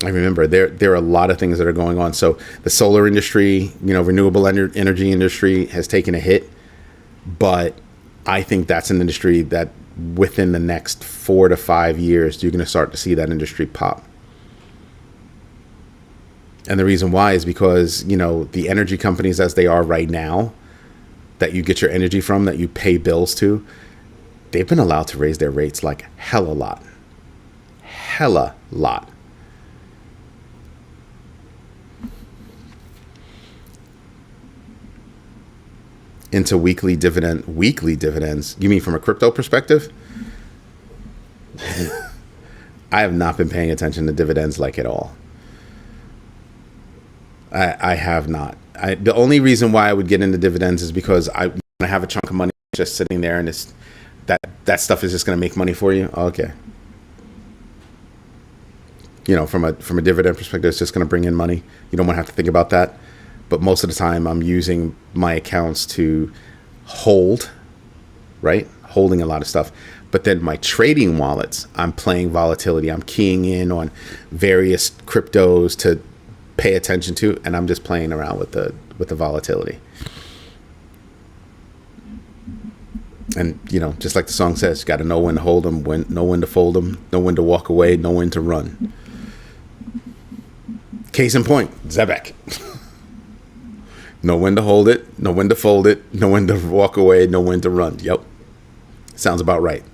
I remember there are a lot of things that are going on. So the solar industry, renewable energy industry has taken a hit, but I think that's an industry that within the next 4 to 5 years, you're going to start to see that industry pop. And the reason why is because, the energy companies as they are right now, that you get your energy from, that you pay bills to, they've been allowed to raise their rates like hella lot. Into weekly dividends. You mean from a crypto perspective? I have not been paying attention to dividends like at all. I have not. The only reason why I would get into dividends is because I have a chunk of money just sitting there, and it's that stuff is just going to make money for you. Okay. From a dividend perspective, it's just going to bring in money. You don't want to have to think about that. But most of the time, I'm using my accounts to hold, right? Holding a lot of stuff. But then my trading wallets, I'm playing volatility. I'm keying in on various cryptos to pay attention to, and I'm just playing around with the volatility. And just like the song says, you got to know when to hold them, know when to fold them, know when to walk away, know when to run. Case in point, Zebek. Know when to hold it, know when to fold it, know when to walk away, know when to run. Yep. Sounds about right.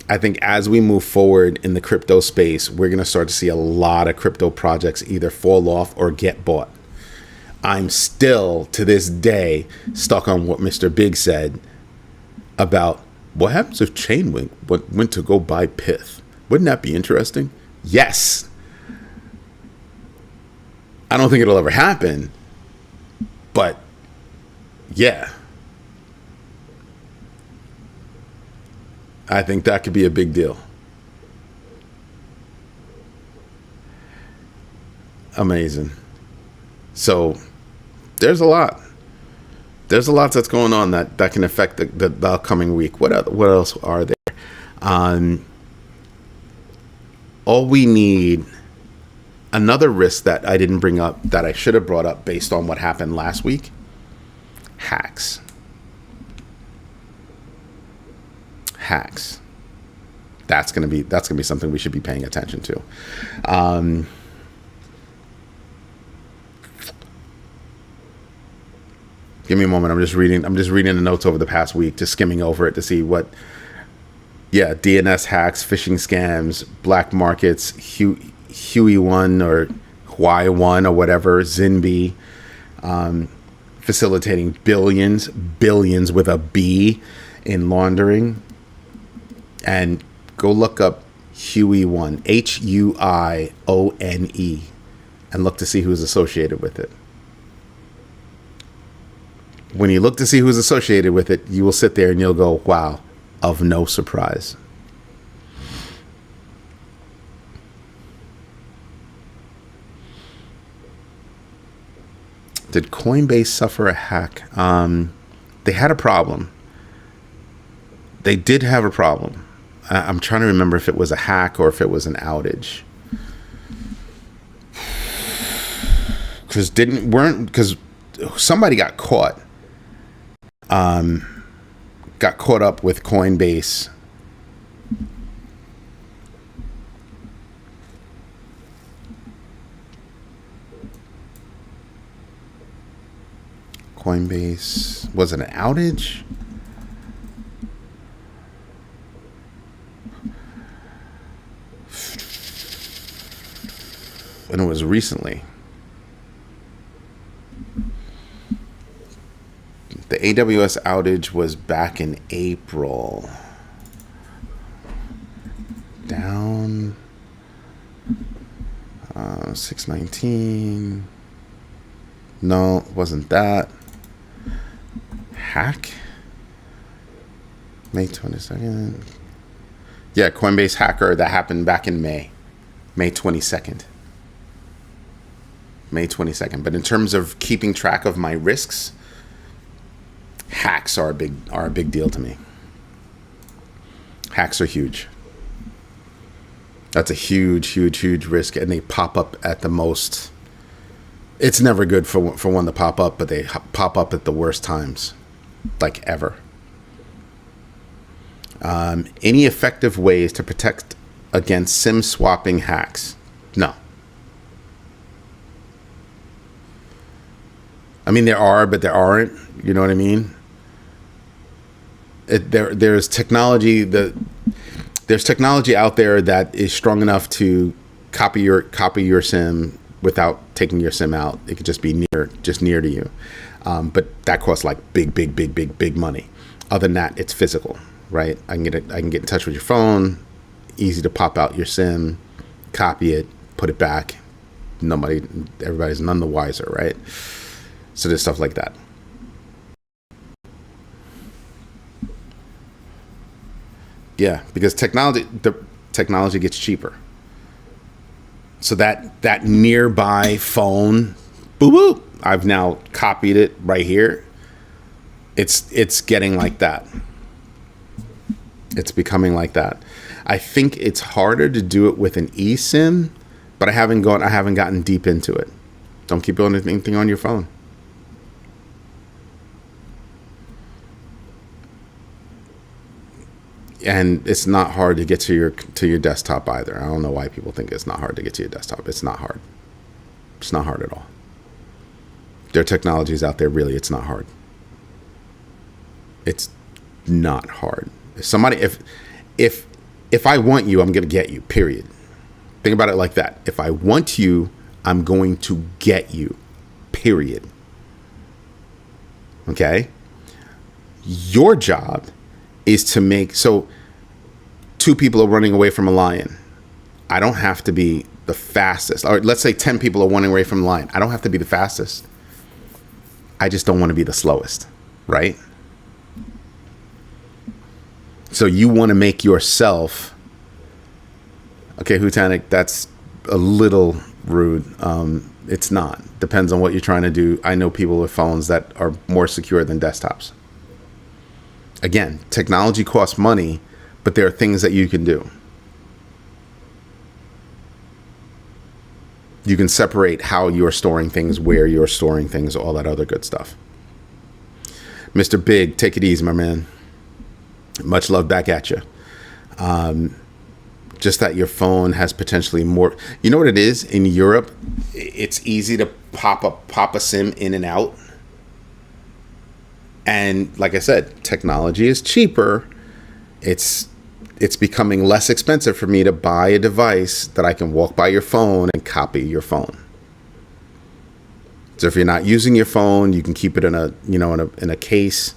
I think as we move forward in the crypto space, we're going to start to see a lot of crypto projects either fall off or get bought. I'm still, to this day, stuck on what Mr. Big said about what happens if Chainlink went to go buy Pith. Wouldn't that be interesting? Yes. I don't think it'll ever happen. But, yeah, I think that could be a big deal. Amazing. So, there's a lot. There's a lot that's going on that can affect the upcoming week. What else are there? All we need... Another risk that I didn't bring up that I should have brought up based on what happened last week, hacks. That's gonna be something we should be paying attention to. Give me a moment. I'm just reading the notes over the past week, just skimming over it to see what. Yeah, DNS hacks, phishing scams, black markets, Huey1 or Huai1 or whatever, Zinbi, facilitating billions with a B in laundering. And go look up Huey1, Huione, and look to see who's associated with it. When you look to see who's associated with it, you will sit there and you'll go, wow, of no surprise. Did Coinbase suffer a hack? They had a problem. They did have a problem. I'm trying to remember if it was a hack or if it was an outage. Because somebody got caught. Got caught up with Coinbase. Coinbase, was it an outage? And it was recently. The AWS outage was back in April. Down 619. No, it wasn't that. Hack? May 22nd. Yeah, Coinbase hacker. That happened back in May 22nd. May 22nd. But in terms of keeping track of my risks, hacks are a big deal to me. Hacks are huge. That's a huge, huge, huge risk, and they pop up at the most. It's never good for one to pop up, but they pop up at the worst times, like ever. Any effective ways to protect against SIM swapping hacks? No. I mean, there are, but there aren't. You know what I mean? There's technology there's technology out there that is strong enough to copy your SIM without taking your SIM out. It could just be near to you, but that costs like big money. Other than that, it's physical, right? I can get in touch with your phone. Easy to pop out your SIM, copy it, put it back. Everybody's none the wiser, right? So there's stuff like that. Yeah, because the technology gets cheaper. So that nearby phone, boo boo, I've now copied it right here. It's getting like that. It's becoming like that. I think it's harder to do it with an eSIM, but I haven't gotten deep into it. Don't keep doing anything on your phone. And it's not hard to get to your desktop either. I don't know why people think it's not hard to get to your desktop. It's not hard. It's not hard at all. There are technologies out there, really, it's not hard. It's not hard. If I want you, I'm going to get you, period. Think about it like that. If I want you, I'm going to get you, period. Okay? Your job is to make, so two people are running away from a lion. I don't have to be the fastest. Or let's say 10 people are running away from a lion. I don't have to be the fastest. I just don't want to be the slowest, right? So you want to make yourself, okay, Hutanic, that's a little rude. It's not. Depends on what you're trying to do. I know people with phones that are more secure than desktops. Again, technology costs money, but there are things that you can do. You can separate how you're storing things, where you're storing things, all that other good stuff. Mr. Big, take it easy, my man. Much love back at you. Just that your phone has potentially more. You know what it is? In Europe, it's easy to pop a SIM in and out. And like I said, technology is cheaper. It's becoming less expensive for me to buy a device that I can walk by your phone and copy your phone. So if you're not using your phone, you can keep it in a case.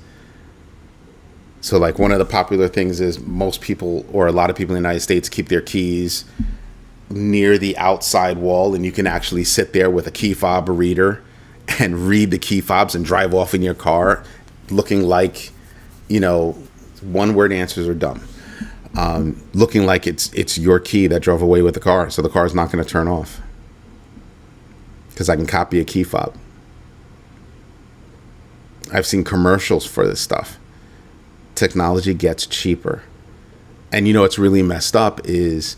So like one of the popular things is most people, or a lot of people in the United States, keep their keys near the outside wall, and you can actually sit there with a key fob reader and read the key fobs and drive off in your car looking like, one word answers are dumb. Looking like it's your key that drove away with the car. So the car is not going to turn off because I can copy a key fob. I've seen commercials for this stuff. Technology gets cheaper. And what's really messed up is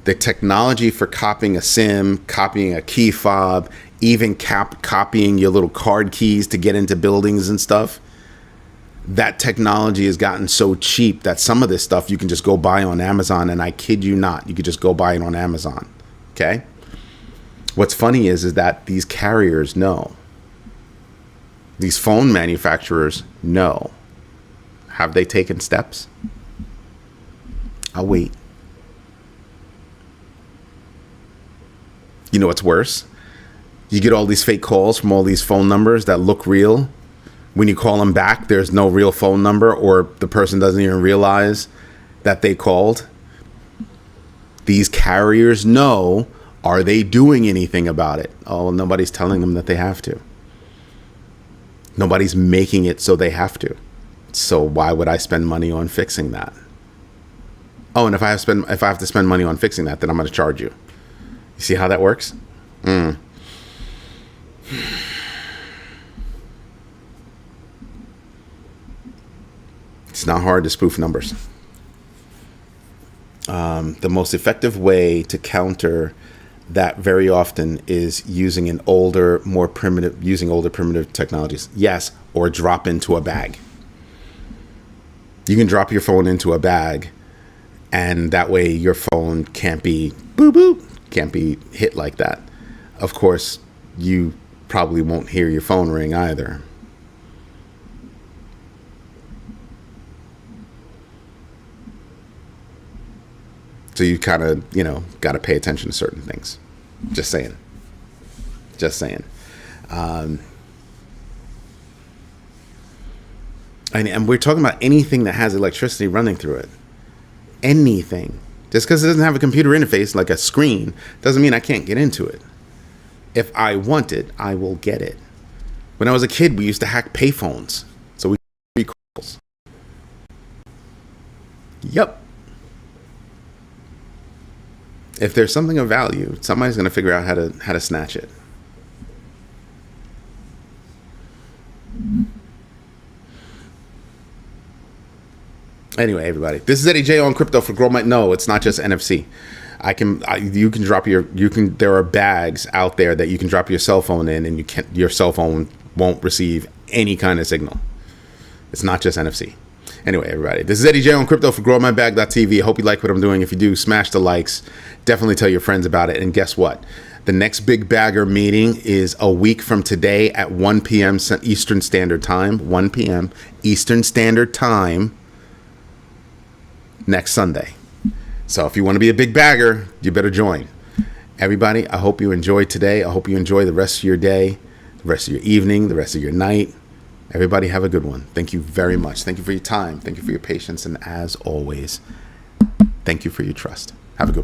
the technology for copying a SIM, copying a key fob, even copying your little card keys to get into buildings and stuff. That technology has gotten so cheap that some of this stuff you can just go buy on Amazon, and I kid you not, you could just go buy it on Amazon. Okay? What's funny is that these carriers know. These phone manufacturers know. Have they taken steps? I'll wait. You know what's worse? You get all these fake calls from all these phone numbers that look real. When you call them back, there's no real phone number, or the person doesn't even realize that they called. These carriers know. Are they doing anything about it? Oh, nobody's telling them that they have to. Nobody's making it so they have to. So why would I spend money on fixing that? Oh, and if I have to spend money on fixing that, then I'm going to charge you. You see how that works? It's not hard to spoof numbers. The most effective way to counter that very often is using older primitive technologies. Yes, or drop into a bag. You can drop your phone into a bag, and that way your phone can't be can't be hit like that. Of course, you probably won't hear your phone ring either. So you kind of, got to pay attention to certain things. Just saying. And we're talking about anything that has electricity running through it. Anything. Just because it doesn't have a computer interface like a screen doesn't mean I can't get into it. If I want it, I will get it. When I was a kid, we used to hack payphones. So we could calls. Yep. If there's something of value, somebody's going to figure out how to snatch it. Anyway, everybody, this is Eddie J on Crypto for Grow. No, it's not just NFC. There are bags out there that you can drop your cell phone in, and your cell phone won't receive any kind of signal. It's not just NFC. Anyway, everybody, this is Eddie J on Crypto for GrowMyBag.tv. I hope you like what I'm doing. If you do, smash the likes. Definitely tell your friends about it. And guess what? The next Big Bagger meeting is a week from today at 1 p.m. Eastern Standard Time. 1 p.m. Eastern Standard Time next Sunday. So if you want to be a big bagger, you better join. Everybody, I hope you enjoyed today. I hope you enjoy the rest of your day, the rest of your evening, the rest of your night. Everybody have a good one. Thank you very much. Thank you for your time. Thank you for your patience. And as always, thank you for your trust. Have a good one.